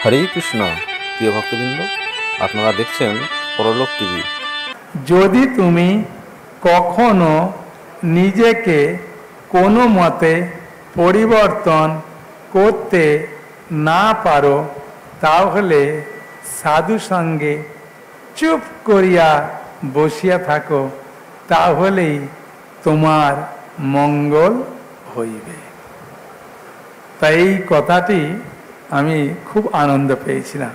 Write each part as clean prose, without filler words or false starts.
হরে কৃষ্ণ। প্রিয় ভক্তবৃন্দ, আপনারা দেখছেন পরলোক টিভি। যদি তুমি কখনো নিজেকে কোনো মতে পরিবর্তন করতে না পারো, তাহলে সাধু সঙ্গে চুপ করিয়া বসিয়া থাকো, তাহলেই তোমার মঙ্গল হইবে। তাই এই কথাটি আমি খুব আনন্দ পেয়েছিলাম।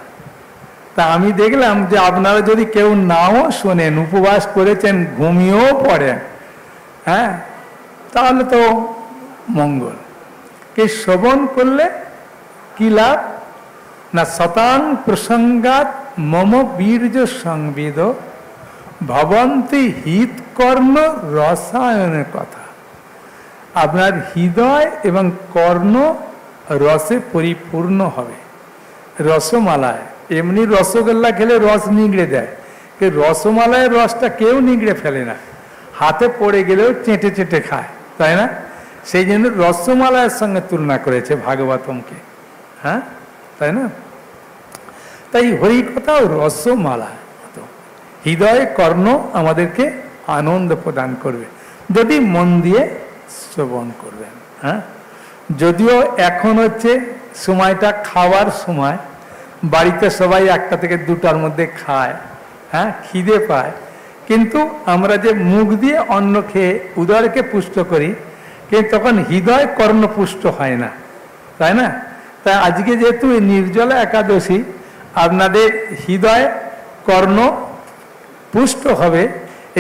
তা আমি দেখলাম যে আপনারা যদি কেউ নাও শোনেন, উপবাস করেছেন, ঘুমিয়েও পড়েন, হ্যাঁ, তাহলে তো মঙ্গল। কে শ্রবণ করলে কি লাভ? না শতাং প্রসঙ্গাত মম বীর্য সংবিদ ভবন্তি হিত কর্ণ রসায়নের কথা। আপনার হৃদয় এবং কর্ণ রসে পরিপূর্ণ হবে। রসমালায়, এমনি রসগোল্লা খেলে রস নিগড়ে দেয়, রসমালায়ের রসটা কেউ নিগড়ে ফেলে না, হাতে পড়ে গেলেও চেটে চেটে খায়, তাই না? সেই জন্য রসমালায়ের সঙ্গে তুলনা করেছে ভাগবতমকে, হ্যাঁ, তাই না? তাই হরিকথাও রসমালা, হৃদয় কর্ণ আমাদেরকে আনন্দ প্রদান করবে যদি মন দিয়ে শ্রবণ করবেন। হ্যাঁ, যদিও এখন হচ্ছে সময়টা খাওয়ার সময়, বাড়িতে সবাই 1টা থেকে 2টার মধ্যে খায়, হ্যাঁ, খিদে পায়, কিন্তু আমরা যে মুখ দিয়ে অন্ন খেয়ে উদরকে পুষ্ট করি, কিন্তু তখন হৃদয় কর্ণ পুষ্ট হয় না, তাই না? তাই আজকে যেহেতু নির্জলা একাদশী, আপনাদের হৃদয় কর্ণ পুষ্ট হবে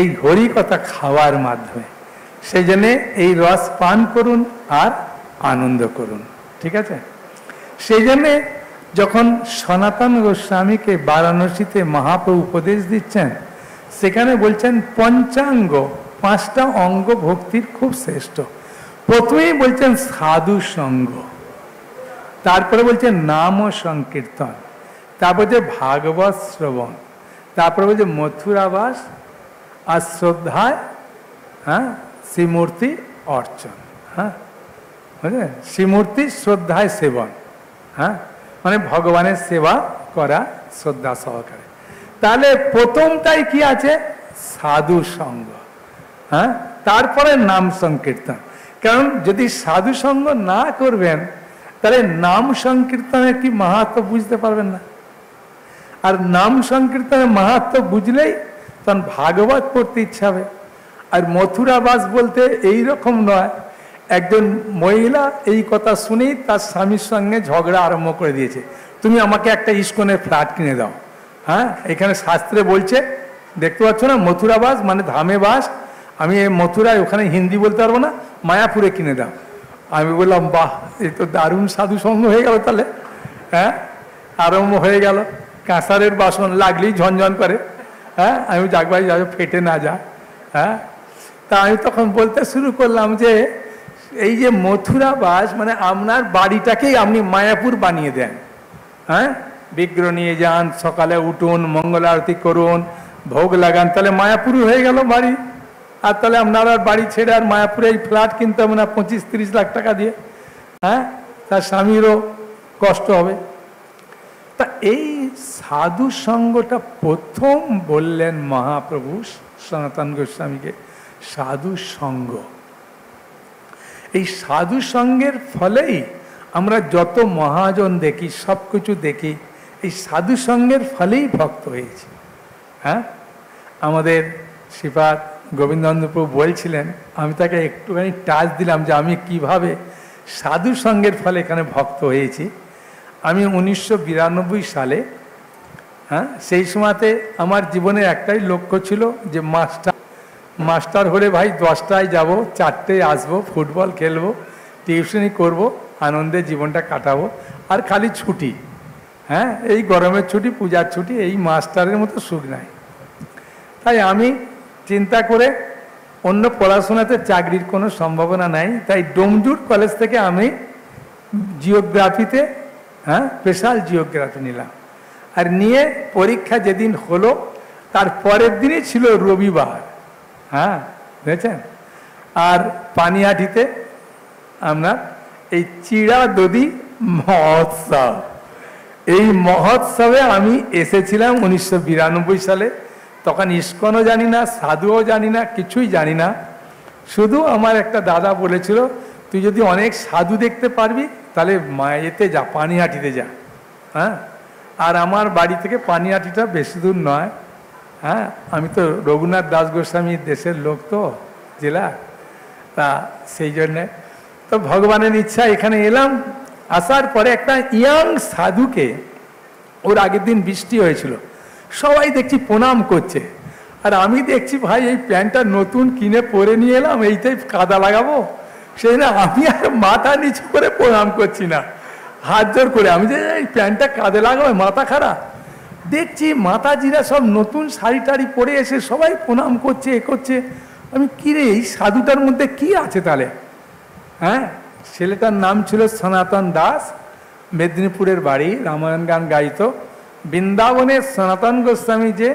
এই হরি কথা খাওয়ার মাধ্যমে। সেই জন্যে এই রস পান করুন আর আনন্দ করুন, ঠিক আছে? সেই জন্যে যখন সনাতন গোস্বামীকে বারাণসীতে মহাপ্রভু উপদেশ দিচ্ছেন, সেখানে বলছেন পঞ্চাঙ্গ, 5টা অঙ্গ ভক্তির খুব শ্রেষ্ঠ। প্রথমেই বলছেন সাধু সঙ্গ, তারপরে বলছেন নাম ও সংকীর্তন, তারপর যে ভাগবত শ্রবণ, তারপরে বলছে মথুরাবাস আর শ্রদ্ধায়, হ্যাঁ, শ্রীমূর্তি অর্চন, হ্যাঁ, বুঝলেন? শ্রীমূর্তি শ্রদ্ধায় সেবন, হ্যাঁ, মানে ভগবানের সেবা করা শ্রদ্ধা সহকারে। তাহলে প্রথমটাই কি আছে? সাধু সঙ্গ, হ্যাঁ, তারপরে নাম সংকীর্তন। কারণ যদি সাধু সঙ্গ না করবেন, তাহলে নাম সংকীর্তনের কি মাহাত্ম বুঝতে পারবেন না। আর নাম সংকীর্তনের মাহাত্ম বুঝলেই তখন ভাগবত পড়তে ইচ্ছা হবে। আর মথুরাবাস বলতে এই রকম নয়, একজন মহিলা এই কথা শুনেই তার স্বামীর সঙ্গে ঝগড়া আরম্ভ করে দিয়েছে, তুমি আমাকে একটা ইস্কনের ফ্ল্যাট কিনে দাও। হ্যাঁ, এখানে শাস্ত্রে বলছে, দেখতে পাচ্ছ না, মথুরাবাস মানে ধামে বাস, আমি এই মথুরায়, ওখানে হিন্দি বলতে পারবো না, মায়াপুরে কিনে দাও। আমি বললাম বাহ, এই তো দারুণ সাধু সঙ্গ হয়ে গেল তাহলে। হ্যাঁ, আরম্ভ হয়ে গেল, কাঁসারের বাসন লাগলেই ঝনঝন করে, হ্যাঁ, আমি জাগবাই যাবে ফেটে না যায়। হ্যাঁ, তা আমি তখন বলতে শুরু করলাম যে এই যে মথুরাবাস মানে আপনার বাড়িটাকেই আপনি মায়াপুর বানিয়ে দেন। হ্যাঁ, বিগ্রহ নিয়ে যান, সকালে উঠুন, মঙ্গল আরতি করুন, ভোগ লাগান, তাহলে মায়াপুরই হয়ে গেল বাড়ি। আর তাহলে আপনারা বাড়ি ছেড়ে আর মায়াপুরে এই ফ্ল্যাট কিনতে হবে না 25-30 লাখ টাকা দিয়ে। হ্যাঁ, তার স্বামীরও কষ্ট হবে। তা এই সাধু সঙ্গটা প্রথম বললেন মহাপ্রভু সনাতন গোস্বামীকে, সাধু সঙ্গ। এই সাধু সঙ্গের ফলেই আমরা যত মহাজন দেখি, সব কিছু দেখি, এই সাধু সঙ্গের ফলেই ভক্ত হয়েছি। হ্যাঁ, আমাদের শ্রীপাদ গোবিন্দানন্দ প্রভু বলছিলেন, আমি তাকে একটুখানি টাচ দিলাম যে আমি কিভাবে সাধু সঙ্গের ফলে এখানে ভক্ত হয়েছি। আমি 1992 সালে, হ্যাঁ, সেই সময়তে আমার জীবনের একটাই লক্ষ্য ছিল যে মাস্টার হলে ভাই 10টায় যাব, 4টায় আসবো, ফুটবল খেলবো, টিউশনি করব, আনন্দে জীবনটা কাটাবো, আর খালি ছুটি। হ্যাঁ, এই গরমের ছুটি, পূজার ছুটি, এই মাস্টারের মতো সুখ নাই। তাই আমি চিন্তা করে, অন্য পড়াশোনাতে চাকরির কোনো সম্ভাবনা নাই, তাই ডোমজুর কলেজ থেকে আমি জিওগ্রাফিতে, হ্যাঁ, স্পেশাল জিওগ্রাফি নিলাম। আর নিয়ে পরীক্ষা যেদিন হলো তার পরের দিনই ছিল রবিবার। হ্যাঁ, বুঝেছেন? আর পানিহাটিতে আপনার এই চিড়া দধি মহোৎসব, এই মহোৎসবে আমি এসেছিলাম 1992 সালে। তখন ইস্কনও জানি না, সাধুও জানি না, কিছুই জানি না। শুধু আমার একটা দাদা বলেছিল, তুই যদি অনেক সাধু দেখতে পারবি তাহলে এতে যা, পানিহাটিতে যা। হ্যাঁ, আর আমার বাড়ি থেকে পানিহাটিটা বেশি দূর নয়। হ্যাঁ, আমি তো রঘুনাথ দাস গোস্বামীর দেশের লোক, তো জেলা, তা সেই জন্যে তো ভগবানের ইচ্ছা এখানে এলাম। আসার পরে একটা ইয়াং সাধুকে, ওর আগের দিন বৃষ্টি হয়েছিল, সবাই দেখছি প্রণাম করছে, আর আমি দেখছি ভাই এই প্যান্টটা নতুন কিনে পরে নিয়ে এলাম, এইটাই কাদা লাগাবো, সেই না আমি আর মাথা নিচু করে প্রণাম করছি না, হাত জোর করে। আমি যে এই প্যান্টটা কাঁধে লাগাবো, মাথা খারাপ। দেখছি মাতাজিরা সব নতুন শাড়ি টাড়ি পরে এসে সবাই প্রণাম করছে, এ করছে। আমি কিরে, এই সাধুটার মধ্যে কি আছে তাহলে? হ্যাঁ, ছেলেটার নাম ছিল সনাতন দাস, মেদিনীপুরের বাড়ি, রামায়ণ গান গাইতো। বৃন্দাবনের সনাতন গোস্বামী যে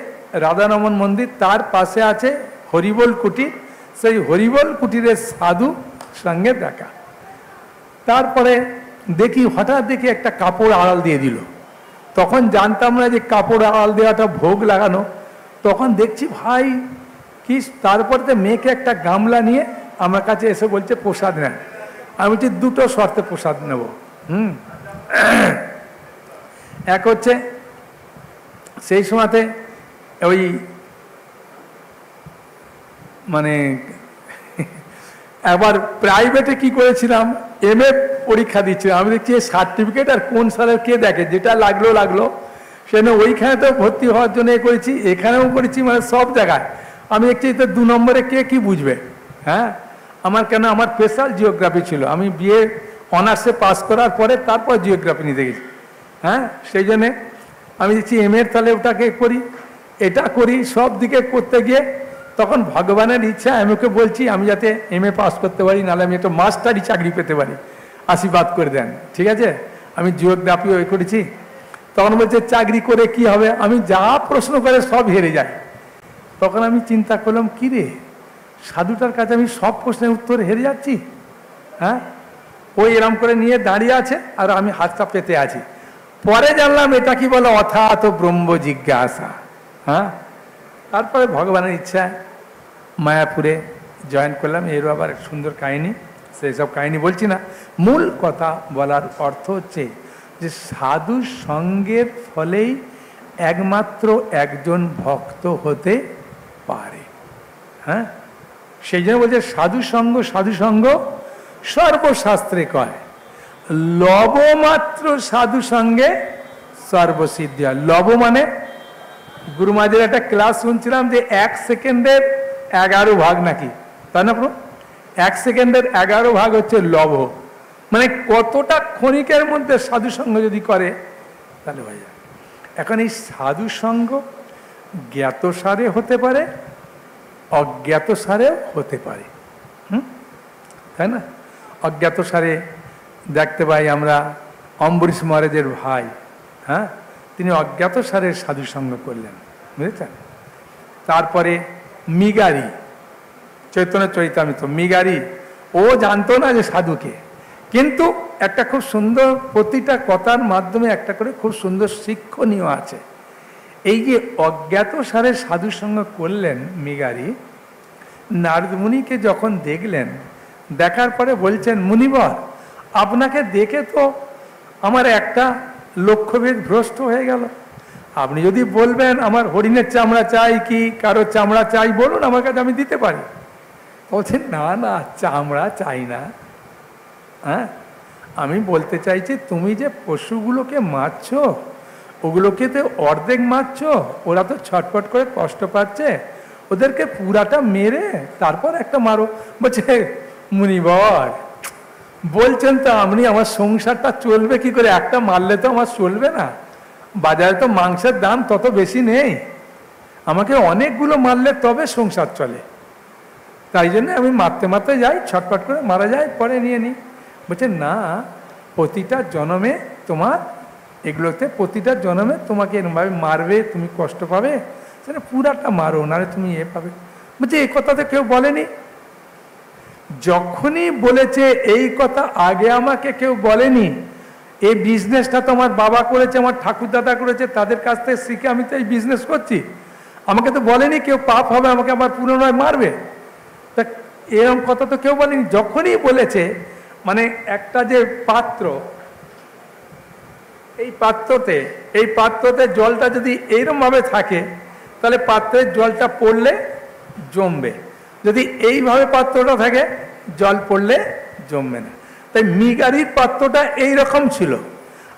রাধারমন মন্দির, তার পাশে আছে হরিবোল কুটির, সেই হরিবোল কুটিরের সাধু সঙ্গে দেখা। তারপরে দেখি হঠাৎ দেখি একটা কাপড় আড়াল দিয়ে দিল। তখন জানতাম না যে কাপড় আড়াল দেওয়াটা ভোগ লাগানো। তখন দেখছি ভাই কি, তারপরে মেয়েকে একটা গামলা নিয়ে আমার কাছে এসে বলছে প্রসাদ নেন। আমি বলছি দুটো শর্তে প্রসাদ নেব। এক হচ্ছে সেই সময়তে ওই মানে একবার প্রাইভেটে কি করেছিলাম, MA পরীক্ষা দিচ্ছিলাম। আমি দেখছি সার্টিফিকেট আর কোন সালের কে দেখে, যেটা লাগলো সেজন্য ওইখানে তো ভর্তি হওয়ার জন্য এ করেছি, এখানেও করেছি, মানে সব জায়গায়। আমি দেখছি তো 2 নম্বরে কে কি বুঝবে। হ্যাঁ, আমার কেন, আমার স্পেশাল জিওগ্রাফি ছিল, আমি BA অনার্সে পাস করার পরে তারপর জিওগ্রাফি নিতে গেছি। হ্যাঁ, সেই জন্যে আমি দেখছি MA তাহলে ওটাকে করি, এটা করি, সব দিকে করতে গিয়ে তখন ভগবানের ইচ্ছা আমি ওকে বলছি আমি যাতে MA পাস করতে পারি, নাহলে আমি একটা মাস্টারি চাকরি পেতে পারি, আশীর্বাদ করে দেন। ঠিক আছে, আমি জিওগ্রাফিও করেছি। তখন বলছে চাকরি করে কি হবে, আমি যা প্রশ্ন করে সব হেরে যাই। তখন আমি চিন্তা করলাম, কি রে, সাধুটার কাছে আমি সব প্রশ্নের উত্তর হেরে যাচ্ছি। হ্যাঁ, ওই এরম করে নিয়ে দাঁড়িয়ে আছে আর আমি হাতটা পেতে আছি। পরে জানলাম এটা কি বলে অথাত ব্রহ্ম জিজ্ঞাসা। হ্যাঁ, তারপরে ভগবানের ইচ্ছা মায়াপুরে জয়েন করলাম। এরও আবার সুন্দর কাহিনী, সেই সব কাহিনী বলছি না। মূল কথা বলার অর্থ হচ্ছে যে সাধু সঙ্গের ফলেই একমাত্র একজন ভক্ত হতে পারে। হ্যাঁ, সেই জন্য বলছে সাধু সঙ্গ সর্বশাস্ত্রে কয়, লবমাত্র সাধু সঙ্গে সর্বসিদ্ধি হয়। লব মানে, গুরু মহারাজের একটা ক্লাস শুনছিলাম যে 1 সেকেন্ডের 11 ভাগ নাকি, তাই না? 1 সেকেন্ডের 11 ভাগ হচ্ছে লব, মানে কতটা ক্ষণিকের মধ্যে সাধু সঙ্গ যদি করে তাহলে হয়ে যায়। এখন এই সাধু সঙ্গ জ্ঞাতসারে হতে পারে, অজ্ঞাতসারেও হতে পারে। তাই না? অজ্ঞাতসারে দেখতে পাই আমরা অম্বরীশ মহারাজের ভাই, হ্যাঁ, তিনি অজ্ঞাতসারে সাধু সঙ্গ করলেন, বুঝেছেন? তারপরে মিগারি, চৈতন্য চরিতামৃত, মিগারি ও জানতো না যে সাধুকে, কিন্তু একটা খুব সুন্দর, প্রতিটা কথার মাধ্যমে একটা করে খুব সুন্দর শিক্ষণীয় আছে। এই যে অজ্ঞাতসারে সাধু সঙ্গ করলেন মিগারি, নারদ মুনিকে যখন দেখলেন, দেখার পরে বলছেন, মুনিবর আপনাকে দেখে তো আমার একটা লক্ষ্যভেদ ভ্রষ্ট হয়ে গেল। আপনি যদি বলবেন আমার হরিণের চামড়া চাই কি কারো চামড়া চাই, বলুন আমার কাছে, আমি দিতে পারি। বলছেন না না, চামড়া চাই না। হ্যাঁ, আমি বলতে চাইছি তুমি যে পশুগুলোকে মারছো, ওগুলোকে তো অর্ধেক মারছো, ওরা তো ছটফট করে কষ্ট পাচ্ছে, ওদেরকে পুরাটা মেরে তারপর একটা মারো। বলছে মুনিবর বলছেন তো আপনি, আমার সংসারটা চলবে কি করে? একটা মারলে তো আমার চলবে না, বাজারে তো মাংসের দাম তত বেশি নেই, আমাকে অনেকগুলো মারলে তবে সংসার চলে। তাই জন্য আমি মারতে মারতে যাই, ছটফট করে মারা যায়, পরে নিয়ে নিই। বলছে না, প্রতিটা জন্মে তোমার এগুলোতে, প্রতিটা জন্মে তোমাকে এরকমভাবে মারবে, তুমি কষ্ট পাবে, সেটা পুরাটা মারো, নাহলে তুমি এ পাবে। বলছে এই কথা তো কেউ বলেনি। যখনই বলেছে এই কথা আগে আমাকে কেউ বলেনি, এই বিজনেসটা তো আমার বাবা করেছে, আমার ঠাকুর দাদা করেছে, তাদের কাছ থেকে শিখে আমি তো এই বিজনেস করছি। আমাকে তো বলেনি কেউ পাপ হবে আমাকে আবার পুনরায় মারবে, তা এরকম কথা তো কেউ বলেনি। যখনই বলেছে মানে একটা যে পাত্র, এই পাত্রতে জলটা যদি এইরকম ভাবে থাকে তাহলে পাত্রের জলটা পড়লে জমবে, যদি এইভাবে পাত্রটা থাকে জল পড়লে জমবে না। তাই মিগারির পাত্রটা এইরকম ছিল,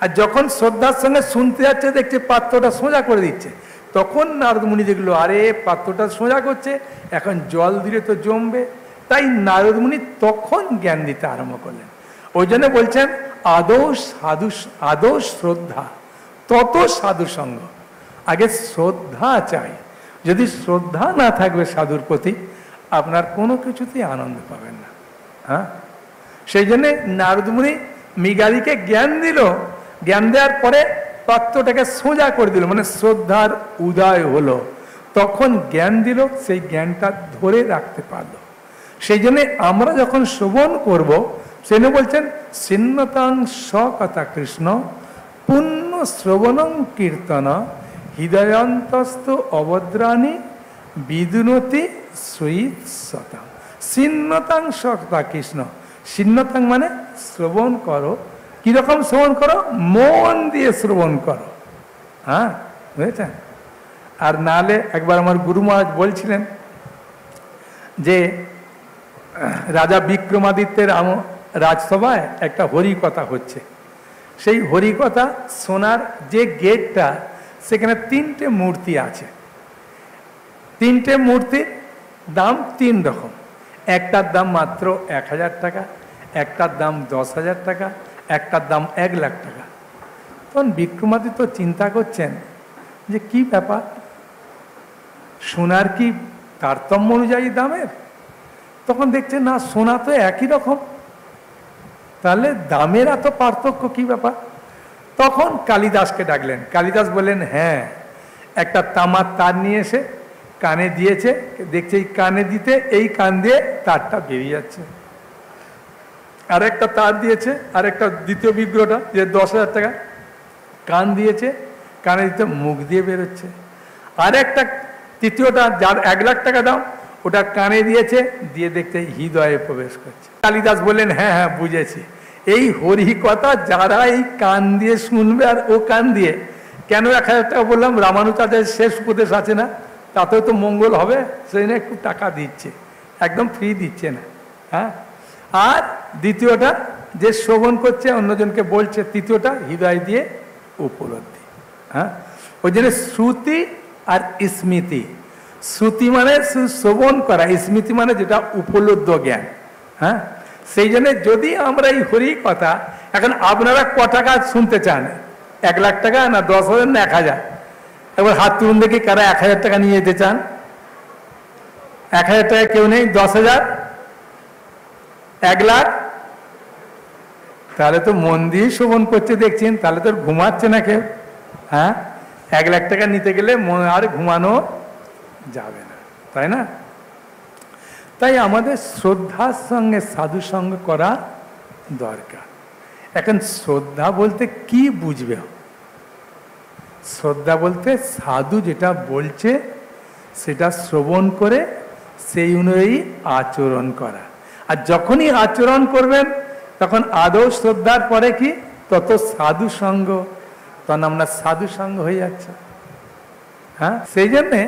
আর যখন শ্রদ্ধার সঙ্গে শুনতে যাচ্ছে দেখছে পাত্রটা সোজা করে দিচ্ছে, তখন নারদ মুনি দেখলো আরে পাত্রটা সোজা করছে, এখন জল দিলে তো জমবে। তাই নারদ মুনি তখন জ্ঞান দিতে আরম্ভ করলেন। ওই জন্য বলছেন আদৌ শ্রদ্ধা তত সাধু সঙ্গ। আগে শ্রদ্ধা চাই, যদি শ্রদ্ধা না থাকবে সাধুর প্রতি আপনার কোনো কিছুতেই আনন্দ পাবেন না। হ্যাঁ, সেই জন্যে নারদ মুনি মৃগারীকে জ্ঞান দিল, জ্ঞান দেওয়ার পরে পাত্রটাকে সোজা করে দিল, মানে শ্রদ্ধার উদয় হলো, তখন জ্ঞান দিল, সেই জ্ঞানটা ধরে রাখতে পারলো। সেই জন্যে আমরা যখন শ্রবণ করব, সেজন্য বলছেন ছিন্নতাং সকথা কৃষ্ণ পুণ্য শ্রবণং কীর্তন হৃদয়ন্তস্থ অবদ্রাণী বিদুনতি সৈৎসতাং। ছিন্নতাং সকথা কৃষ্ণ, ছিন্নতাং মানে শ্রবণ করো। কিরকম শ্রবণ করো? মন দিয়ে শ্রবণ করো। হ্যাঁ, বুঝেছেন? আর নালে একবার আমার গুরু মহারাজ বলছিলেন যে রাজা বিক্রমাদিত্যের রাজসভায় একটা হরিকথা হচ্ছে, সেই হরিকথা শোনার যে গেটটা, সেখানে 3টে মূর্তি আছে। 3টে মূর্তির দাম 3 রকম। একটার দাম মাত্র 1000 টাকা, একটার দাম 10,000 টাকা, একটার দাম 1 লাখ টাকা। তখন বিক্রমাদিত্য চিন্তা করছেন যে কি ব্যাপার, সোনার কি তারতম্য অনুযায়ী দামের? তখন দেখছেন না, সোনা তো একই রকম, তাহলে দামের এত পার্থক্য কি ব্যাপার? তখন কালিদাসকে ডাকলেন। কালিদাস বললেন হ্যাঁ, একটা তামার তার নিয়ে এসে কানে দিয়েছে, দেখছে এই কানে দিতে এই কান দিয়ে তারটা বেরিয়ে যাচ্ছে। আর একটা তার দিয়েছে, আর একটা দ্বিতীয় বিগ্রহটা যে 10,000 টাকা, কান দিয়েছে, কানে দিতে মুখ দিয়ে বেরোচ্ছে। আর একটা তৃতীয়টা যার 1 লাখ টাকা দাম, ওটা কানে দিয়েছে, দিয়ে দেখতে হৃদয়ে প্রবেশ করছে। কালিদাস বললেন হ্যাঁ হ্যাঁ বুঝেছি, এই হরি কথা যারা এই কান দিয়ে শুনবে আর ও কান দিয়ে, কেন 1000 টাকা বললাম, রামানুজাচার্যের শেষ উপদেশ আছে না, তাতেও তো মঙ্গল হবে, সেই জন্য একটু টাকা দিচ্ছে, একদম ফ্রি দিচ্ছে না। হ্যাঁ, আর দ্বিতীয়টা যে শ্রবণ করছে অন্যজনকে বলছে, তৃতীয়টা হৃদয় দিয়ে উপলব্ধি। হ্যাঁ, ওই জন্য শ্রুতি আর স্মৃতি। শ্রুতি মানে শ্রবণ করা, স্মৃতি মানে যেটা উপলব্ধ জ্ঞান। হ্যাঁ, সেই জন্য যদি আমরা এই হরি কথা, এখন আপনারা ক টাকা শুনতে চান, 1 লাখ টাকা না 10,000 না 1000? এবার হাত তুলুন দেখি কারা 1000 টাকা নিয়ে যেতে চান। 1000 টাকা কেউ নেই, 10,000, 1 লাখ? তাহলে তো মন দিয়ে শ্রবণ করছে দেখছেন, তাহলে তো ঘুমাচ্ছে না কেউ। হ্যাঁ, 1 লাখ টাকা নিতে গেলে আর ঘুমানো যাবে না, তাই না? তাই আমাদের শ্রদ্ধার সঙ্গে সাধু সঙ্গ করা দরকার। এখন শ্রদ্ধা বলতে কি বুঝবে? শ্রদ্ধা বলতে সাধু যেটা বলছে সেটা শ্রবণ করে সেই অনুযায়ী আচরণ করা। আর যখনই আচরণ করবেন তখন আদৌ শ্রদ্ধার পরে কি তত সাধু সঙ্গ, তখন আমরা সাধু সঙ্গ হয়ে যাচ্ছে। হ্যাঁ, সেই জন্যে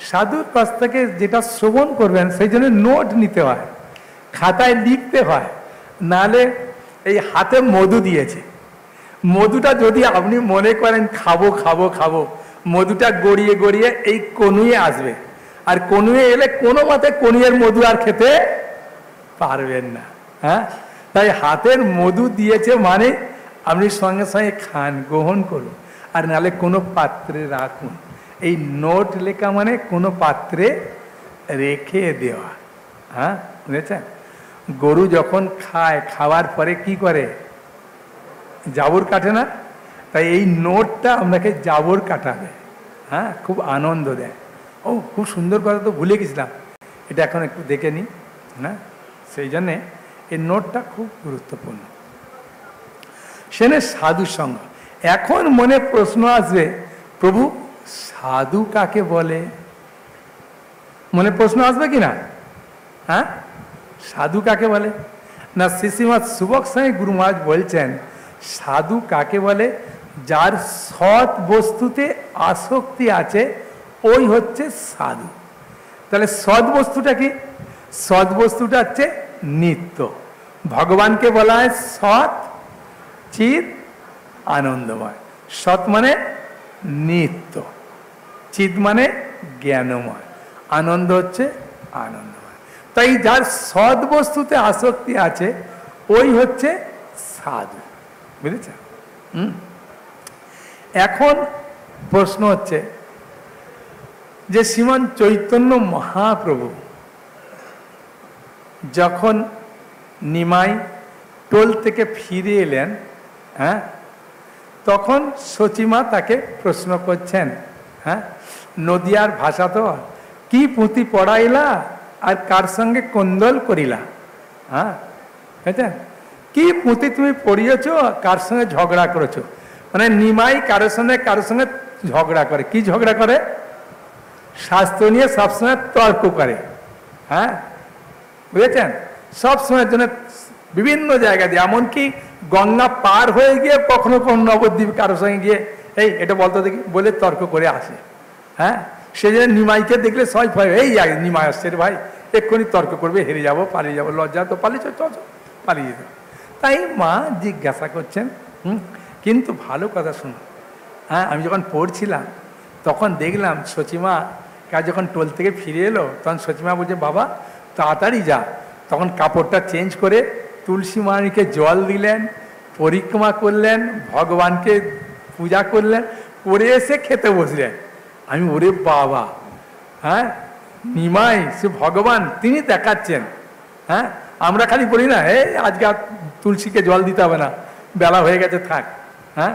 সাধুর কাছ থেকে যেটা শ্রবণ করবেন সেই জন্য নোট নিতে হয়, খাতায় লিখতে হয়। নাহলে এই হাতে মধু দিয়েছে, মধুটা যদি আপনি মনে করেন খাবো খাবো খাবো, মধুটা গড়িয়ে গড়িয়ে এই কনুয়ে আসবে, আর কনুয়ে এলে কোনো মতে কনুয়ের মধু আর খেতে পারবেন না। হ্যাঁ, তাই হাতের মধু দিয়েছে মানে আপনি সঙ্গে সঙ্গে খান, গ্রহণ করুন, আর নাহলে কোনো পাত্রে রাখুন। এই নোট লেখা মানে কোনো পাত্রে রেখে দেওয়া। হ্যাঁ, বুঝেছেন? গরু যখন খায়, খাওয়ার পরে কি করে? জাবর কাটে না? তাই এই নোটটা আপনাকে জাবর কাটাবে। হ্যাঁ, খুব আনন্দ দেয়। ও খুব সুন্দর কথা তো ভুলে গেছিলাম, এটা এখন একটু দেখে নিই। হ্যাঁ, সেই জন্যে এই নোটটা খুব গুরুত্বপূর্ণ। সেখানে সাধু সঙ্গ। এখন মনে প্রশ্ন আসবে, প্রভু সাধু কাকে বলে? মনে প্রশ্ন আসবে কি না? হ্যাঁ, সাধু কাকে বলে? না, শ্রীশ্রীমৎ সুবক স্বামী গুরু মহারাজ বলছেন, সাধু কাকে বলে? যার সৎ বস্তুতে আসক্তি আছে, ওই হচ্ছে সাধু। তাহলে সৎ বস্তুটা কি? সৎ বস্তুটা হচ্ছে নিত্য। ভগবানকে বলা হয় সৎ চিৎ আনন্দময়। সৎ মানে নিত্য, চিৎ মানে জ্ঞানময়, আনন্দ হচ্ছে আনন্দময়। তাই যার সৎ বস্তুতে আসক্তি আছে, ওই হচ্ছে সাধু। বুঝেছেন? এখন প্রশ্ন হচ্ছে যে শ্রীমান চৈতন্য মহাপ্রভু যখন নিমাই টোল থেকে ফিরে এলেন, হ্যাঁ, তখন সচিমা তাকে প্রশ্ন করছেন, হ্যাঁ, নদিয়ার ভাষা তো, কি পুঁথি পড়াইলা আর কার সঙ্গে কোন্দল করিলা? হ্যাঁ, বুঝছেন? কি পুঁথি তুমি পড়িয়েছ, কার সঙ্গে ঝগড়া করেছো? মানে নিমাই কারোর সঙ্গে ঝগড়া করে। কি ঝগড়া করে? শাস্ত্র নিয়ে সবসময় তর্ক করে। হ্যাঁ, বুঝেছেন? সবসময়ের জন্য বিভিন্ন জায়গা দিয়ে, এমনকি গঙ্গা পার হয়ে গিয়ে কখনো কখনো নবদ্বীপ কারোর সঙ্গে গিয়ে এই এটা বলতো দেখি বলে তর্ক করে আসে। হ্যাঁ, সে যে নিমাইকে দেখলে সবাই ভয়, এই নিমাই আসছে রে ভাই, এক্ষুনি তর্ক করবে, হেরে যাবো, পালিয়ে যাবো, লজ্জা তো পালিয়েছ, পালিয়ে যেত। তাই মা জিজ্ঞাসা করছেন। কিন্তু ভালো কথা শুনুন, হ্যাঁ, আমি যখন পড়ছিলাম তখন দেখলাম সচিমা কাজ যখন টোল থেকে ফিরে এলো, তখন সচিমা বলছে, বাবা তাড়াতাড়ি যা। তখন কাপড়টা চেঞ্জ করে তুলসী মানিকে জল দিলেন, পরিক্রমা করলেন, ভগবানকে পূজা করলেন, করে এসে খেতে বসলেন। আমি ওরে বাবা, হ্যাঁ, নিমাই সে ভগবান, তিনি দেখাচ্ছেন। হ্যাঁ, আমরা খালি বলি না, এই আজকে তুলসীকে জল দিতে হবে না, বেলা হয়ে গেছে, থাক। হ্যাঁ,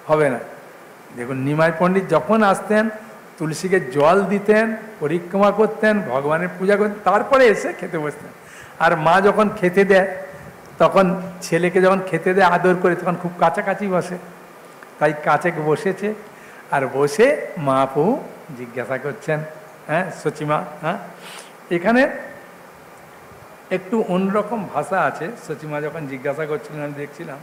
হবে না। দেখুন, নিমাই পণ্ডিত যখন আসতেন তুলসীকে জল দিতেন, পরিক্রমা করতেন, ভগবানের পূজা করতেন, তারপরে এসে খেতে বসতেন। আর মা যখন খেতে দেয়, তখন ছেলেকে যখন খেতে দেয় আদর করে, তখন খুব কাছাকাছি বসে। তাই কাছে বসেছে, আর বসে মা প্রভু জিজ্ঞাসা করছেন, হ্যাঁ, সচিমা, হ্যাঁ, এখানে একটু অন্যরকম ভাষা আছে। সচিমা যখন জিজ্ঞাসা করছিলেন, আমি দেখছিলাম,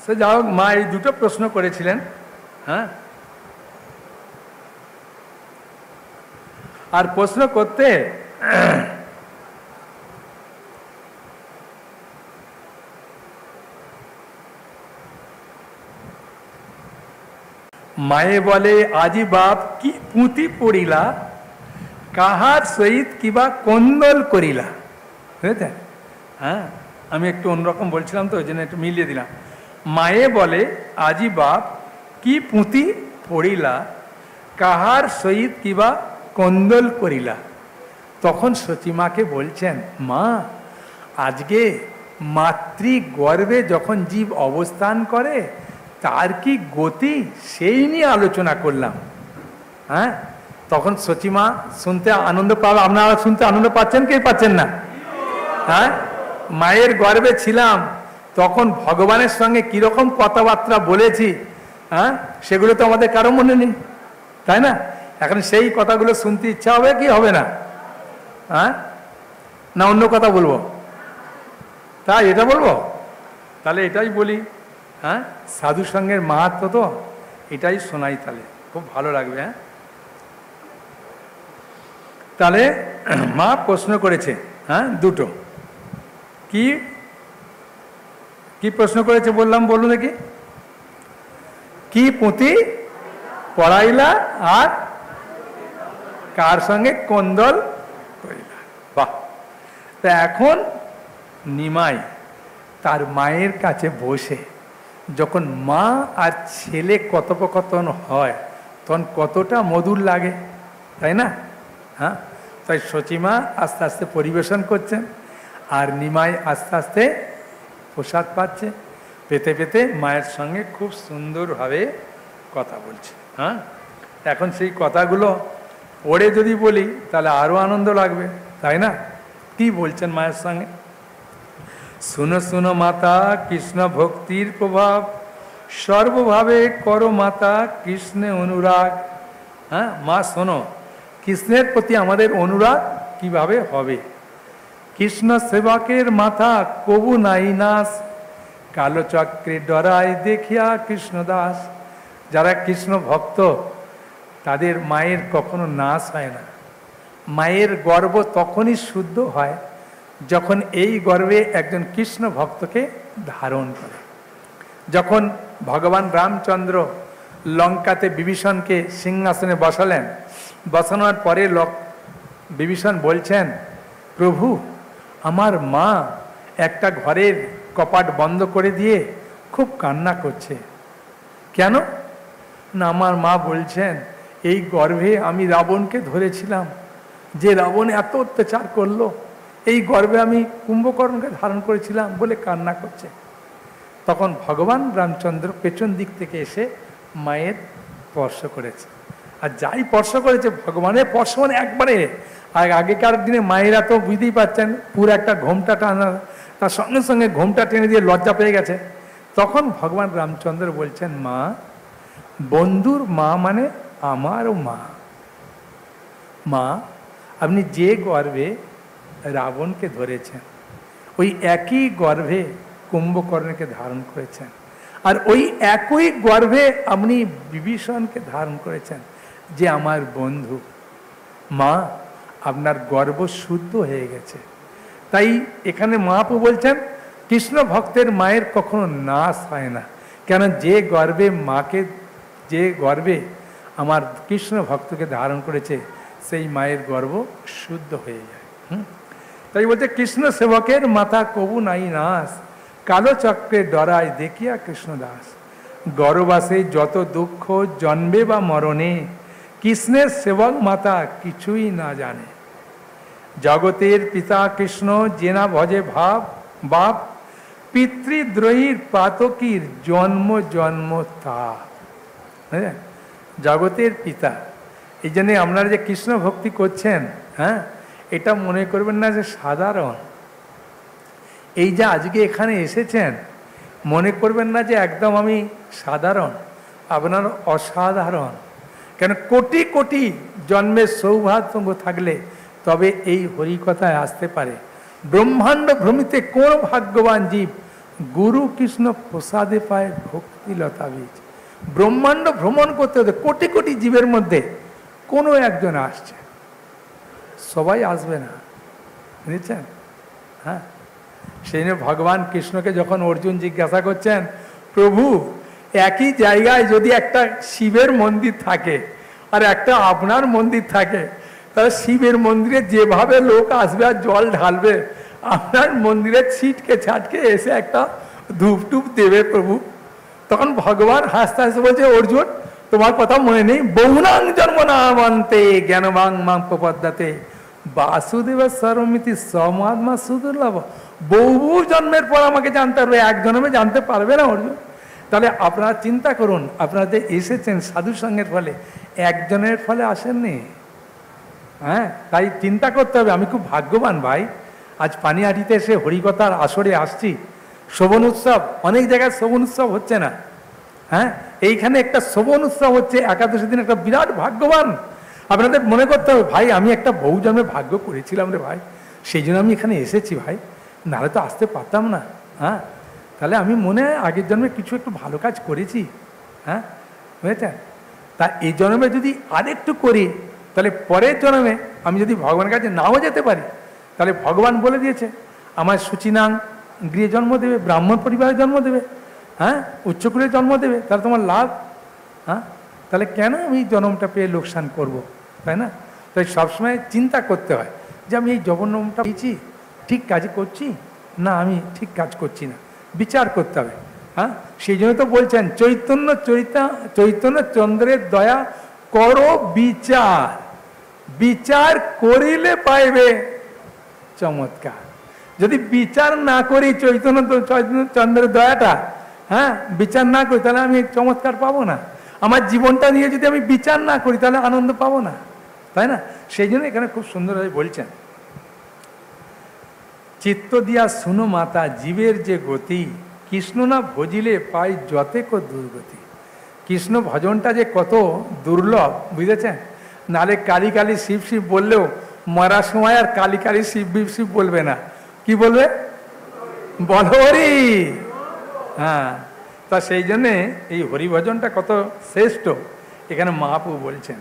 সে যা হোক, মা এই দুটো প্রশ্ন করেছিলেন। হ্যাঁ, আর প্রশ্ন করতে মায়ে বলে, আজি বাপ কি পুঁথি পড়িলা, কাহার সহিত কিবা কোন্দল করিলা? বুঝেছেন? হ্যাঁ, আমি একটু অন্যরকম বলছিলাম তো, ওই জন্য একটু মিলিয়ে দিলাম। মায়ে বলে, আজি বাপ কি পুঁথি পড়িলা, কাহার সহিত কিবা কোন্দল করিলা? তখন সচিমাকে বলছেন, মা আজকে মাতৃ গর্ভে যখন জীব অবস্থান করে তার কি গতি, সেই নিয়ে আলোচনা করলাম। হ্যাঁ, তখন সচিমা শুনতে আনন্দ পাবে। আপনারা শুনতে আনন্দ পাচ্ছেন কি পাচ্ছেন না? হ্যাঁ, মায়ের গর্ভে ছিলাম, তখন ভগবানের সঙ্গে কিরকম কথাবার্তা বলেছি, হ্যাঁ, সেগুলো তো আমাদের কারো মনে নেই, তাই না? এখন সেই কথাগুলো শুনতে ইচ্ছা হবে কি হবে না? হ্যাঁ, না অন্য কথা বলবো? তাই এটা বলবো? তাহলে এটাই বলি। হ্যাঁ, সাধু সঙ্গের মাহাত্ম তো এটাই শোনাই, তাহলে খুব ভালো লাগবে। হ্যাঁ, তাহলে মা প্রশ্ন করেছে, হ্যাঁ, দুটো। কি কি প্রশ্ন করেছে বললাম, বলুন দেখি। কি পুঁথি পড়াইলা আর কার সঙ্গে কোন্দল করিলা? বাহ! তা এখন নিমাই তার মায়ের কাছে বসে যখন মা আর ছেলে কথোপকথন হয়, তখন কতটা মধুর লাগে, তাই না? হ্যাঁ, তাই সচিমা আস্তে আস্তে পরিবেশন করছেন, আর নিমাই আস্তে আস্তে প্রসাদ পাচ্ছে। পেতে পেতে মায়ের সঙ্গে খুব সুন্দরভাবে কথা বলছে। হ্যাঁ, এখন সেই কথাগুলো ওরে যদি বলি তাহলে আরো আনন্দ লাগবে, তাই না? কি বলছেন মায়ের সঙ্গে? শুনো শুনো মাতা কৃষ্ণ ভক্তির প্রভাব, সর্বভাবে করো মাতা কৃষ্ণে অনুরাগ। হ্যাঁ মা শোনো, কৃষ্ণের প্রতি আমাদের অনুরাগ কিভাবে হবে। কৃষ্ণ সেবকের মাথা কবু নাই নাশ, কালো চক্রে ডরায় দেখিয়া কৃষ্ণদাস। যারা কৃষ্ণ ভক্ত তাদের মায়ের কখনো নাশ হয় না। মায়ের গর্ভ তখনই শুদ্ধ হয় যখন এই গর্ভে একজন কৃষ্ণ ভক্তকে ধারণ করে। যখন ভগবান রামচন্দ্র লঙ্কাতে বিভীষণকে সিংহাসনে বসালেন, বসানোর পরে বিভীষণ বলছেন, প্রভু আমার মা একটা ঘরের কপাট বন্ধ করে দিয়ে খুব কান্না করছে। কেন না, আমার মা বলছেন এই গর্ভে আমি রাবণকে ধরেছিলাম, যে রাবণ এত অত্যাচার করলো, এই গর্ভে আমি কুম্ভকর্ণকে ধারণ করেছিলাম বলে কান্না করছে। তখন ভগবান রামচন্দ্র পেছন দিক থেকে এসে মায়ের স্পর্শ করেছে। আর যাই স্পর্শ করেছে, ভগবানের স্পর্শ মানে একবারে। আর আগেকার দিনে মায়েরা তো বুঝতেই পারছেন, পুরো একটা ঘোমটা টানা, তার সঙ্গে সঙ্গে ঘোমটা টেনে দিয়ে লজ্জা পেয়ে গেছে। তখন ভগবান রামচন্দ্র বলছেন, মা, বন্ধুর মা মানে আমারও মা। মা, আপনি যে গর্ভে রাবণকে ধরেছেন, ওই একই গর্ভে কুম্ভকর্ণকে ধারণ করেছেন, আর ওই একই গর্ভে আপনি বিভীষণকে ধারণ করেছেন, যে আমার বন্ধু। মা, আপনার গর্ভ শুদ্ধ হয়ে গেছে। তাই এখানে মহাপ্রভু বলছেন কৃষ্ণ ভক্তের মায়ের কখনো নাশ হয় না। কেন, যে গর্ভে আমার কৃষ্ণ ভক্তকে ধারণ করেছে, সেই মায়ের গর্ভ শুদ্ধ হয়ে যায়। তাই বলছে কৃষ্ণ সেবকের মাথা কবু নাই নাশ, কালো চক্রে ডরায় দেখিয়া কৃষ্ণদাস। গর্ভবাসে যত দুঃখ জন্মে বা মরণে, কৃষ্ণের সেবক মাতা কিছুই না জানে। জগতের পিতা কৃষ্ণ জেনা ভজে বাপ, পিতৃদ্রোহীর পাতকীর জন্ম জন্ম তাপ। জগতের পিতা, এই জন্যে আপনারা যে কৃষ্ণ ভক্তি করছেন, হ্যাঁ, এটা মনে করবেন না যে সাধারণ। এই যে আজকে এখানে এসেছেন, মনে করবেন না যে একদম আমি সাধারণ, আপনার অসাধারণ। কেন, কোটি কোটি জন্মের সৌভাগ্য থাকলে তবে এই হরিকথায় আসতে পারে। ব্রহ্মাণ্ড ভ্রমিতে কোন ভাগ্যবান জীব, গুরু কৃষ্ণ প্রসাদে পায় ভক্তিলতা বীজ। ব্রহ্মাণ্ড ভ্রমণ করতে হতে কোটি কোটি জীবের মধ্যে কোনো একজন আসছে, সবাই আসবে না, বুঝেছেন? হ্যাঁ, সেই জন্য ভগবান কৃষ্ণকে যখন অর্জুন জিজ্ঞাসা করছেন, প্রভু একই জায়গায় যদি একটা শিবের মন্দির থাকে আর একটা আপনার মন্দির থাকে, তাহলে শিবের মন্দিরে যেভাবে লোক আসবে আর জল ঢালবে, আপনার মন্দিরে ছিটকে ছাটকে এসে একটা ধূপ টুপ দেবে প্রভু। তখন ভগবান হাসতে হাসতে বলছে, অর্জুন তোমার কথা মনে নেই, বহুনাং জন্ম নামন্তে জ্ঞানবাং মাং প্রপদ্যতে বাসুদেব সর্বমিতি সমাত্মা সুদুর্লভ। বহু জন্মের পর আমাকে জানতে পারবে, এক জন্মে জানতে পারবে না অর্জুন। তাহলে আপনারা চিন্তা করুন, আপনারা যে এসেছেন সাধু সঙ্গের ফলে, একজনের ফলে আসেননি। হ্যাঁ, তাই চিন্তা করতে হবে, আমি খুব ভাগ্যবান ভাই, আজ পানিহাটিতে এসে হরিকথার আসরে আসছি। শোভন উৎসব, অনেক জায়গায় শোভন উৎসব হচ্ছে না, হ্যাঁ, এইখানে একটা শোভন উৎসব হচ্ছে, একাদশী দিন, একটা বিরাট ভাগ্যবান। আপনাদের মনে করতে হবে, ভাই আমি একটা বহু জন্মে ভাগ্য করেছিলাম রে ভাই, সেই জন্য আমি এখানে এসেছি ভাই, নাহলে তো আসতে পারতাম না। হ্যাঁ, তাহলে আমি মনে হয় আগের জন্মে কিছু একটু ভালো কাজ করেছি। হ্যাঁ, বুঝেছেন? তা এই জন্মে যদি আরেকটু করি, তাহলে পরের জন্মে আমি যদি ভগবানের কাছে নাও যেতে পারি, তাহলে ভগবান বলে দিয়েছে আমার সুচিনাং গৃহে জন্ম দেবে, ব্রাহ্মণ পরিবারে জন্ম দেবে, হ্যাঁ, উচ্চকুলে জন্ম দেবে, তাহলে তোমার লাভ। হ্যাঁ, তাহলে কেন আমি জন্মটা পেয়ে লোকসান করব, তাই না? তাই সবসময় চিন্তা করতে হয় যে আমি এই জন্মটা পেয়েছি, ঠিক কাজ করছি না আমি ঠিক কাজ করছি না, বিচার করতে হবে। হ্যাঁ, সেই জন্য তো বলছেন চৈতন্য চন্দ্রের দয়া করো বিচার, বিচার করিলে পাইবে চমৎকার। যদি বিচার না করি চৈতন্য চন্দ্রের দয়াটা, হ্যাঁ, বিচার না করি, তাহলে আমি চমৎকার পাবো না। আমার জীবনটা নিয়ে যদি আমি বিচার না করি, তাহলে আনন্দ পাবো না, তাই না? সেই জন্য এখানে খুব সুন্দরভাবে বলছেন, চিত্ত দিয়া শুনো মাতা জীবের যে গতি, কৃষ্ণ না ভজিলে পাই যতেক দুর্গতি। কৃষ্ণ ভজনটা যে কত দুর্লভ, বুঝেছেন? নালে কালী কালী শিব শিব বললেও মরার সময় আর কালী কালী শিব শিব বলবে না, কি বলবে? বল হরি। হ্যাঁ, তা সেই জন্যে এই হরিভজনটা কত শ্রেষ্ঠ এখানে মহাপ্রভু বলছেন।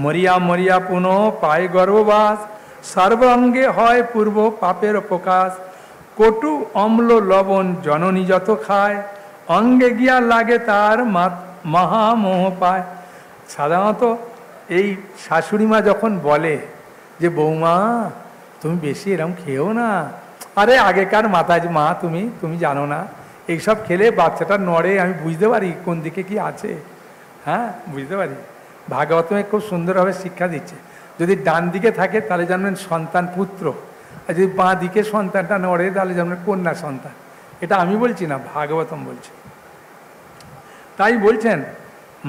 মরিয়া মরিয়া পুনঃ পায় গর্ভবাস, সর্বাঙ্গে হয় পূর্ব পাপের প্রকাশ। কটু অম্ল লবণ জননী যত খায়, অঙ্গে গিয়া লাগে তার মহামোহ পায়। সাধারণত এই শাশুড়িমা যখন বলে যে বৌমা তুমি বেশি এরকম খেও না, আরে আগেকার মাতাজ মা তুমি জানো না, এইসব খেলে বাচ্চাটা নড়ে, আমি বুঝতে পারি কোন দিকে কি আছে। হ্যাঁ, বুঝতে পারি। ভাগবতমে খুব সুন্দরভাবে শিক্ষা দিচ্ছে, যদি ডান দিকে থাকে তাহলে জানবেন সন্তান পুত্র, আর যদি বাঁ দিকে সন্তানটা নড়ে তাহলে জানবেন কন্যা সন্তান। এটা আমি বলছি না, ভাগবতম বলছে। তাই বলছেন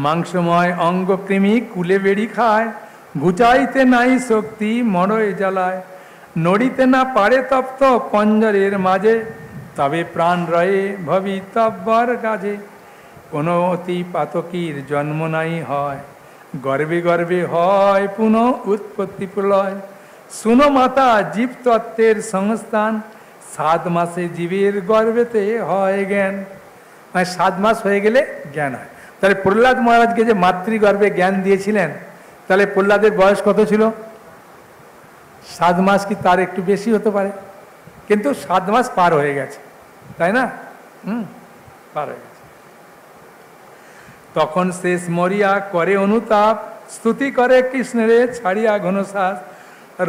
মাংসময় অঙ্গকৃমি কুলে বেড়ি খায়, গুচাইতে নাই শক্তি মরয় জ্বালায়। নড়িতে না পারে তপ্ত পঞ্জরের মাঝে, তবে প্রাণ রয়ে ভবিতব্যর কাজে। কোনো অতি পাতকীর জন্ম নাই হয়, গর্বে গর্বে হয় পুনঃ উৎপত্তি প্রলয়। শুনো মাতা জীব তত্ত্বের সংস্থান, 7 মাসে জীবের গর্ভেতে হয় জ্ঞান। মানে 7 মাস হয়ে গেলে জ্ঞান হয়। তাহলে প্রহ্লাদ মহারাজকে যে মাতৃগর্ভে জ্ঞান দিয়েছিলেন, তাহলে প্রহ্লাদের বয়স কত ছিল? 7 মাস, কি তার একটু বেশি হতে পারে, কিন্তু 7 মাস পার হয়ে গেছে, তাই না? পার হয়ে গেছে। তখন শেষ মরিয়া করে অনুতাপ, স্তুতি করে কৃষ্ণের ছাড়িয়া ঘনশ্বাস।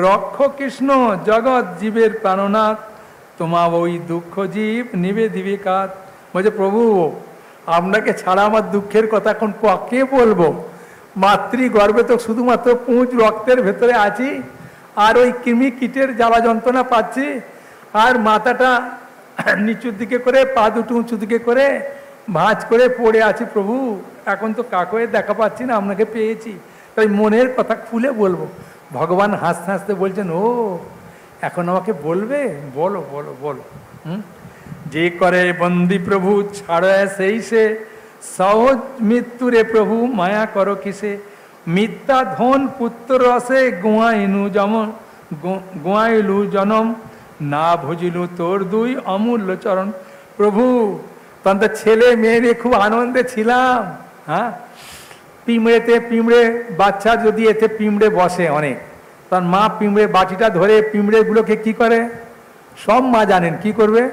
রক্ষ কৃষ্ণ জগৎ জীবের প্রাণনাথ, তোমা ওই দুঃখ জীব নিবে দিবে কাত। বলছে প্রভু আপনাকে ছাড়া আমার দুঃখের কথা এখন কে বলবো? মাতৃগর্ভে তো শুধুমাত্র পুঁজ রক্তের ভেতরে আছি, আর ওই কৃমি কীটের জ্বালা যন্ত্রণা পাচ্ছি, আর মাথাটা নিচুর দিকে করে পা দুটো উঁচু দিকে করে ভাঁজ করে পড়ে আছি প্রভু। এখন তো কাকয়ে দেখা পাচ্ছি না, আপনাকে পেয়েছি, তাই মনের কথা খুলে বলবো। ভগবান হাসতে হাসতে বলছেন, ও এখন আমাকে বলবে? বলো বলো বলো। যে করে বন্দি প্রভু ছাড়ে সেই সে, সহজ মৃত্যুরে প্রভু মায়া করো কিসে। মিথ্যা ধন পুত্র রসে গোয়াইলু জনম, না ভুজিলু তোর দুই অমূল্য চরণ। প্রভু তখন তো ছেলে মেয়ে নিয়ে খুব আনন্দে ছিলাম। হ্যাঁ, পিঁমড়ে বাচ্চা যদি এতে পিঁমড়ে বসে অনেক, তার মা পিঁমড়ে বাটিটা ধরে পিঁমড়েগুলোকে কি করে, সব মা জানেন কি করবে,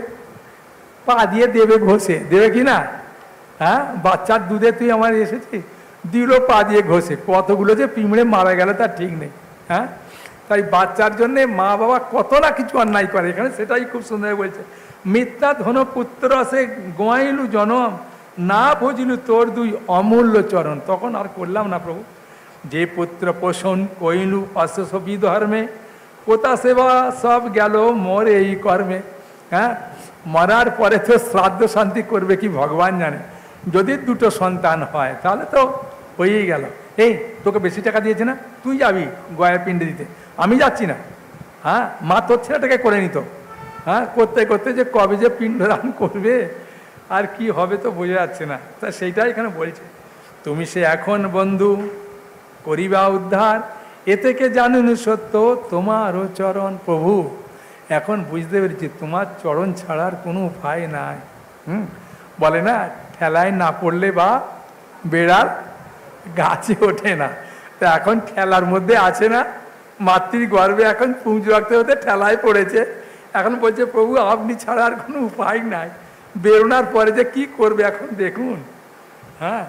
পা দিয়ে দেবে ঘষে, দেবে কি না? হ্যাঁ, বাচ্চার দুধে তুই আমার এসেছিস, দিল পা দিয়ে ঘষে। কতগুলো যে পিঁমড়ে মারা গেল তার ঠিক নেই। হ্যাঁ, তাই বাচ্চার জন্যে মা বাবা কত না কিছু অন্যায় করে, এখানে সেটাই খুব সুন্দর বলছে। মিথ্যা ধন পুত্র সে গোয়াইলু জনম, না বুঝিলু তোর দুই অমূল্য চরণ। তখন আর করলাম না প্রভু। যে পুত্র পোষণ কইলু অশ্বসবি ধর্মে, পোতা সেবা সব গেল মোর এই কর্মে। হ্যাঁ, মরার পরে তো শ্রাদ্ধ শান্তি করবে কি ভগবান জানে। যদি 2টো সন্তান হয় তাহলে তো হয়েই গেল। এই তোকে বেশি টাকা দিয়েছে না, তুই যাবি গয়া পিণ্ডে দিতে, আমি যাচ্ছি না। হ্যাঁ, মা তোর ছেলেটাকে করে নিত। হ্যাঁ, করতে করতে যে কবে যে পিণ্ডদান করবে আর কি হবে তো বোঝা যাচ্ছে না। তা সেইটাই এখানে বলছে, তুমি সে এখন বন্ধু করিবা উদ্ধার, এ থেকে জানুন সত্য তোমারও চরণ। প্রভু এখন বুঝতে পেরেছি তোমার চরণ ছাড়ার কোনো উপায় নাই। বলে না, ঠেলায় না পড়লে বা বেড়ার গাছে ওঠে না। তা এখন ঠেলার মধ্যে আছে না, মাতৃগর্ভে এখন পুঁজ রাখতে হতে ঠেলায় পড়েছে। এখন বলছে প্রভু আপনি ছাড়া আর কোনো উপায় নাই, বেরোনার পরে যে কি করবে এখন দেখুন। হ্যাঁ,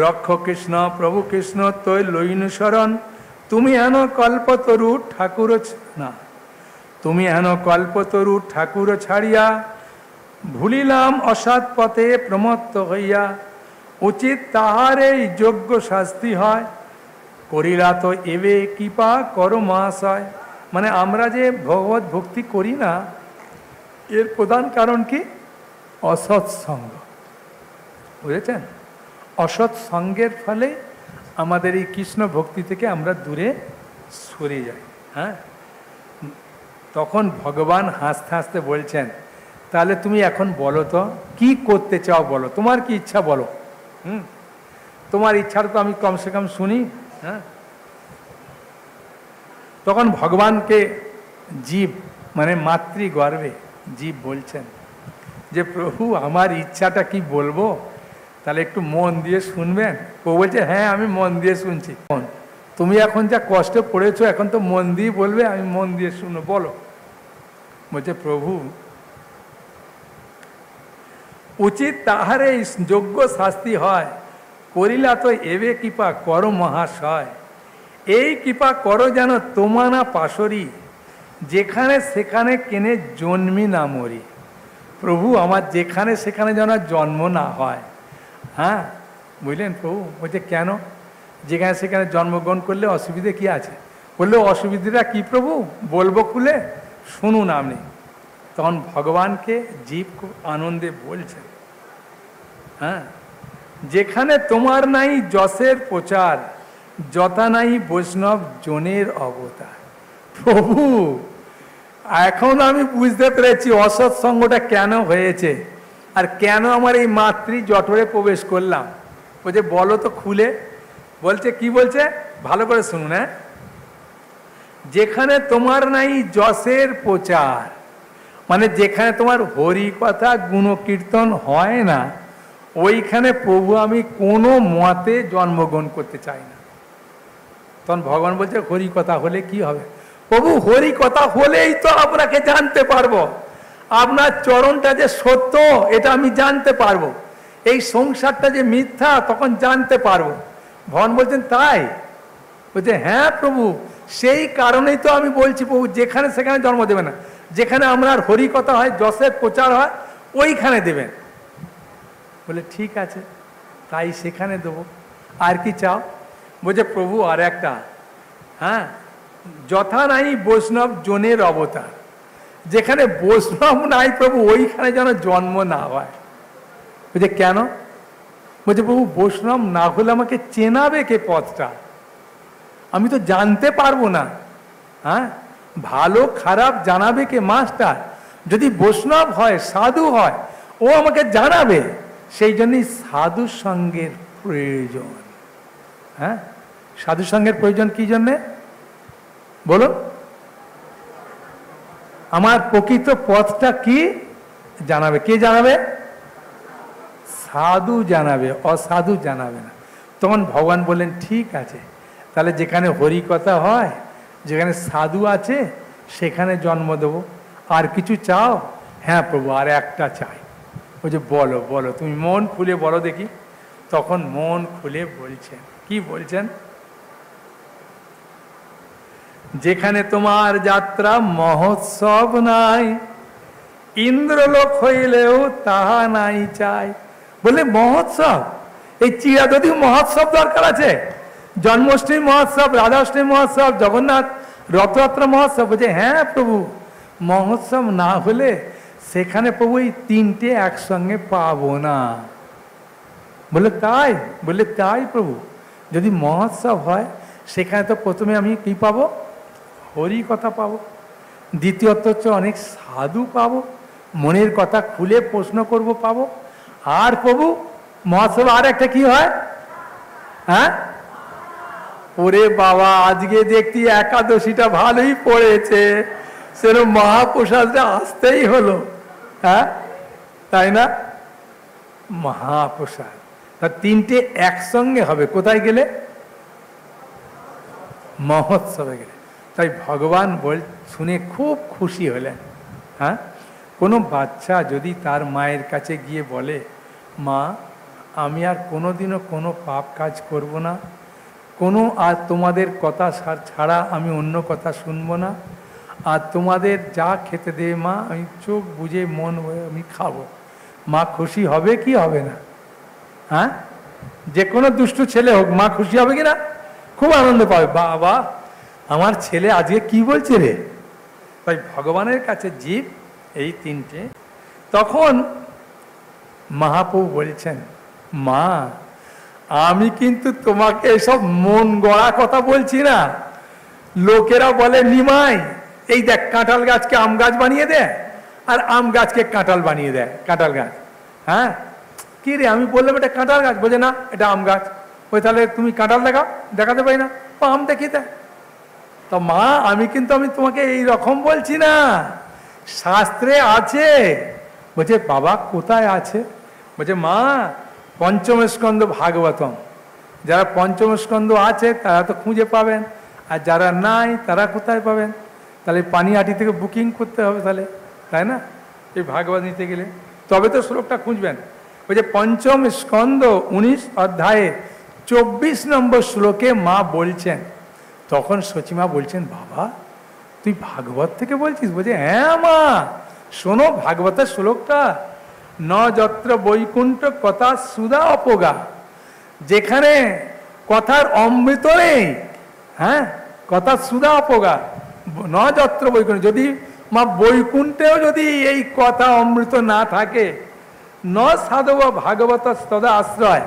রক্ষ কৃষ্ণ প্রভু কৃষ্ণ তৈ লইনু শরণ, তুমি হেন কল্পতরু ঠাকুর না, তুমি হেন কল্পতরু ঠাকুর ছাড়িয়া, ভুলিলাম অসৎ পথে প্রমত্ত হইয়া। উচিত তাহারেই যোগ্য শাস্তি হয়, করিলা তো এবে কৃপা করো মহাশয়। মানে আমরা যে ভগবত ভক্তি করি না, এর প্রধান কারণ কি? অসৎসঙ্গ। বুঝেছেন? অসৎ সঙ্গের ফলে আমাদের এই কৃষ্ণ ভক্তি থেকে আমরা দূরে সরে যাই। হ্যাঁ, তখন ভগবান হাসতে হাসতে বলছেন, তাহলে তুমি এখন বলো তো কি করতে চাও, বলো তোমার কি ইচ্ছা, বলো। তোমার ইচ্ছাটা তো আমি কমসে কম শুনি। হ্যাঁ, তখন ভগবানকে জীব মানে মাতৃগর্ভে জীব বলছেন যে প্রভু আমার ইচ্ছাটা কি বলবো, তাহলে একটু মন দিয়ে শুনবেন। প্রভু বলছে হ্যাঁ আমি মন দিয়ে শুনছি। তুমি এখন যা কষ্টে পড়েছো এখন তো মন দিয়ে বলবে, আমি মন দিয়ে শুনো, বলো। বলছে প্রভু উচিত তাহারে যোগ্য শাস্তি হয়, করিলা তো এবে কৃপা করো মহাশয়। এই কৃপা করো যেন তোমানা পাশরি, যেখানে সেখানে কেনে জন্মি না মরি। প্রভু আমার যেখানে সেখানে যেন জন্ম না হয়। হ্যাঁ, বুঝলেন? প্রভু বলছে কেন, যেখানে সেখানে জন্মগ্রহণ করলে অসুবিধে কি আছে? বললে অসুবিধাটা কি প্রভু, বলবো খুলে শুনুন আপনি। তখন ভগবানকে জীব খুব আনন্দে বলছেন, হ্যাঁ, যেখানে তোমার নাই যশের প্রচার, যথা নাই বৈষ্ণব জনের অবতার। প্রভু এখন আমি বুঝতে পেরেছি অসৎ সঙ্গটা কেন হয়েছে আর কেন আমার এই মাতৃ জঠরে প্রবেশ করলাম। বলছে বলো তো খুলে। বলছে কি বলছে, ভালো করে শুনুন। হ্যাঁ, যেখানে তোমার নাই যশের প্রচার, মানে যেখানে তোমার হরি কথা গুণকীর্তন হয় না, ওইখানে প্রভু আমি কোনো মতে জন্মগ্রহণ করতে চাই না। তখন ভগবান বলছে হরি কথা হলে কি হবে? প্রভু হরি কথা হলেই তো আপনাকে জানতে পারবো, আপনার চরণটা যে সত্য এটা আমি জানতে পারবো, এই সংসারটা যে মিথ্যা তখন জানতে পারবো। ভগবান বলছেন তাই? বলছে হ্যাঁ প্রভু, সেই কারণেই তো আমি বলছি প্রভু যেখানে সেখানে জন্ম দেবে না, যেখানে আমরা হরি কথা হয় যশের প্রচার হয় ওইখানে দেবেন। বলে ঠিক আছে তাই সেখানে দেবো। আর কি চাও? বলছে প্রভু আর একটা, হ্যাঁ, যথা নাই বৈষ্ণব জনের অবতার, যেখানে বৈষ্ণব নাই প্রভু ওইখানে যেন জন্ম না হয়। বলছে কেন? বলছে প্রভু বৈষ্ণব না হলে আমাকে চেনাবে কে পথটা, আমি তো জানতে পারবো না। হ্যাঁ, ভালো খারাপ জানাবে কে মাস্টার, যদি বৈষ্ণব হয় সাধু হয় ও আমাকে জানাবে। সেই জন্যই সাধু সঙ্গের প্রয়োজন। হ্যাঁ, সাধু সঙ্গের প্রয়োজন কি জন্যে বলুন? আমার প্রকৃত পথটা কি জানাবে। কে জানাবে? সাধু জানাবে, অসাধু জানাবে না। তখন ভগবান বললেন ঠিক আছে, তাহলে যেখানে হরি কথা হয়, যেখানে সাধু আছে সেখানে জন্ম দেব। আর কিছু চাও? হ্যাঁ প্রভু আর একটা চাই। বলছে বলো বলো, তুমি মন খুলে বলো দেখি। তখন মন খুলে বলছেন, কি বলছেন? যেখানে তোমার যাত্রা মহোৎসব নাই, ইন্দ্রলোক হইলেও তাহা নাই চাই। বলে মহোৎসব, এই চিরাদধি মহোৎসব দরকার আছে? জন্মাষ্টমী মহোৎসব, রাধাষ্টমী মহোৎসব, জগন্নাথ রথযাত্রা মহোৎসব? বলছে হ্যাঁ প্রভু, মহোৎসব না হলে সেখানে প্রভু এই তিনটে একসঙ্গে পাবো না। বলে তাই? বলে তাই প্রভু, যদি মহোৎসব হয় সেখানে তো প্রথমে আমি কি পাবো? হরি কথা পাবো, দ্বিতীয়ত হচ্ছে অনেক সাধু পাবো, মনের কথা খুলে প্রশ্ন করব পাবো। আর প্রভু মহোৎসব আর একটা কি হয়? হ্যাঁ, ওরে বাবা আজকে দেখতি একাদশীটা ভালোই পড়েছে, সেরকম মহাপ্রসাদটা আসতেই হলো। হ্যাঁ তাই না? মহাপ্রসাদ, তিনটে একসঙ্গে হবে কোথায় গেলে? মহোৎসবে গেলে। তাই ভগবান শুনে খুব খুশি হলেন। হ্যাঁ, কোনো বাচ্চা যদি তার মায়ের কাছে গিয়ে বলে মা আমি আর কোনোদিনও কোনো পাপ কাজ করব না, কোনো আর তোমাদের কথা ছাড়া আমি অন্য কথা শুনবো না, আর তোমাদের যা খেতে দেবে মা আমি চোখ বুঝে মন হয়ে আমি খাবো, মা খুশি হবে কি হবে না? হ্যাঁ, যে কোনো দুষ্টু ছেলে হোক মা খুশি হবে কি না? খুব আনন্দ পাবে, বাবা আমার ছেলে আজকে কি বলছে রে। তাই ভগবানের কাছে জীব এই তিনটে। তখন মহাপ্রভু বলছেন মা আমি কিন্তু তোমাকে এসব মন গড়া কথা বলছি না। লোকেরা বলে নিমাই এই দেখ কাঁঠাল গাছকে আম গাছ বানিয়ে দেয়, আর আম গাছকে কাঁঠাল বানিয়ে দেয়, কাঁঠাল গাছ। হ্যাঁ কি রে, আমি বললাম এটা কাঁঠাল গাছ, বোঝে না এটা আম গাছ। ওই তাহলে তুমি কাঁঠাল দেখাও, দেখাতে পারি না, ও আম দেখিয়ে দেয়। তো মা আমি তোমাকে এই রকম বলছি না, শাস্ত্রে আছে। বলছে বাবা কোথায় আছে? বলছে মা পঞ্চম স্কন্ধ ভাগবতম, যারা পঞ্চম স্কন্ধ আছে তারা তো খুঁজে পাবেন, আর যারা নাই তারা কোথায় পাবেন? তাহলে পানিহাটি থেকে বুকিং করতে হবে তাহলে, তাই না? এই ভাগবত নিতে গেলে তবে তো শ্লোকটা খুঁজবেন। ওই যে পঞ্চম স্কন্ধ 19 অধ্যায়ে 24 নম্বর শ্লোকে মা বলছেন, তখন সচিমা বলছেন বাবা তুই ভাগবত থেকে বলছিস? বলছে হ্যাঁ মা শোনো ভাগবতের শ্লোকটা, ন যত্র বৈকুণ্ঠ কথা সুধা অপগা, যেখানে কথার অমৃত নেই, হ্যাঁ কথা সুধা অপগা, ন যত্র বৈকুণ্ঠ, যদি মা বৈকুণ্ঠেও যদি এই কথা অমৃত না থাকে, ন সাধু ভাগবত তদা আশ্রয়,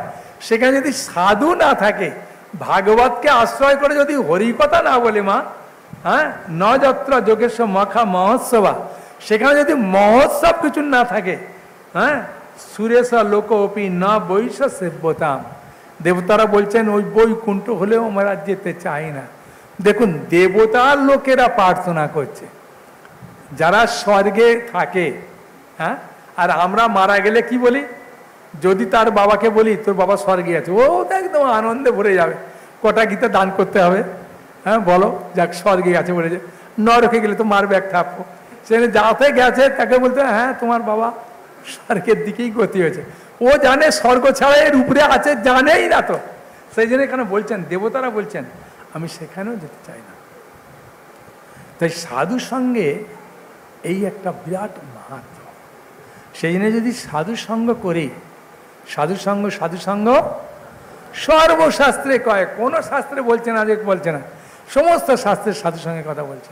সেখানে যদি সাধু না থাকে, ভাগবতকে আশ্রয় করে যদি হরিকথা না বলে মা, হ্যাঁ ন যত্র যোগেশ্বর মখা মহোৎসবা, সেখানে যদি মহোৎসব কিছু না থাকে, হ্যাঁ সুরেশ লোক অপি ন বৈশ সেব্যতাম, দেবতারা বলছেন ওই বৈকুণ্ঠ হলেও আমরা যেতে চাই না। দেখুন দেবতার লোকেরা প্রার্থনা করছে, যারা স্বর্গে থাকে, হ্যাঁ আর আমরা মারা গেলে কি বলি? যদি তার বাবাকে বলি তোর বাবা স্বর্গে আছে, ও তো একদম আনন্দে ভরে যাবে, কটা গীতা দান করতে হবে, হ্যাঁ বলো যাক স্বর্গে আছে বলে, যে নরকে গেলে তো মারবে এক থাপ্পো, সেখানে যাতে গেছে তাকে বলতে হ্যাঁ তোমার বাবা স্বর্গের দিকেই গতি হয়েছে, ও জানে স্বর্গ ছাড়া এর উপরে আছে, জানেই না তো। সেই জন্য এখানে বলছেন দেবতারা বলছেন আমি সেখানেও যেতে চাই না। তাই সাধু সঙ্গে এই একটা বিরাট মাহাত্ম, সেই জন্য যদি সাধু সঙ্গ করি, সাধু সঙ্গ সর্বশাস্ত্রে কয়, কোনো শাস্ত্রে বলছে না যে বলছে না, সমস্ত শাস্ত্রের সাধু সঙ্গে কথা বলছে।